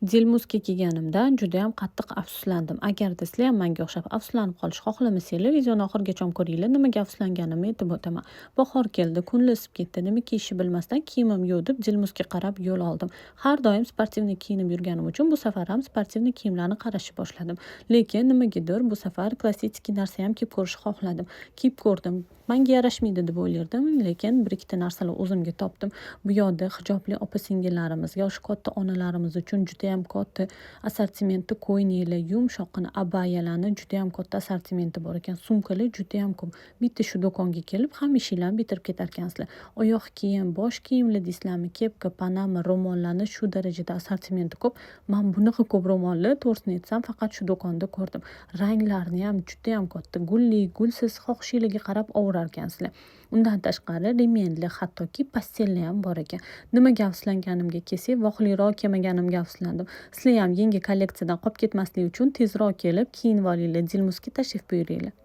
Dilmuzga kelganimdan judayam qattiq afsuslandim. Agarda sizlar ham menga o'xshab afsuslanib qolishni xohlamasanglar, videoni oxirigacha ko'ringlar. Nimaga afsuslanganimni aytib o'taman. Bahor keldi, kunlar isib ketdi. Nima kiyishni bilmasdan kiyimim yo'q deb Dilmuzga qarab yo'l oldim. Har doim sportivniy kiyinib yurganim uchun bu safar ham sportivniy kiyimlarni qarashni boshladim. Lekin nimagadir bu safar klassik narsa ham kiyib ko'rishni xohladim. Kiyib ko'rdim. Menga yarashmaydi deb o'ylardim, lekin bir ikkita narsalar o'zimga topdim. Bu yoqda hijobli opa-singillarimiz, yoshi katta onalarimiz uchun juda ham katta assortimenti ko'ylaklar, yumshoqqina abayalarni juda ham katta assortimenti bor ekan. Sumkalar juda ham ko'p. Bitta shu do'konga kelib hamma ishlarni bitirib ketar ekansizlar. Oyoq kiyim, bosh kiyimlar deysizlarmi, kepka, panama, ro'mollarni shu darajada assortimenti ko'p. Men bunaqa ko'p ro'molni to'g'risini aytsam faqat shu do'konda ko'rdim. Ranglarni ham juda ham katta, gulli, gulsiz xohishinglarga qarab ovurar ekansizlar. Undan tashqari remenli, hattoki pastelli ham bor ekan. Nimaga afsuslanganimga kelsak, voqliroq kelmaganimga afsuslandim. Sizlar ham yangi kolleksiyadan qolib ketmaslik uchun tezroq kelib kiyinib olinglar, Dilmuzga tashrif buyuringlar.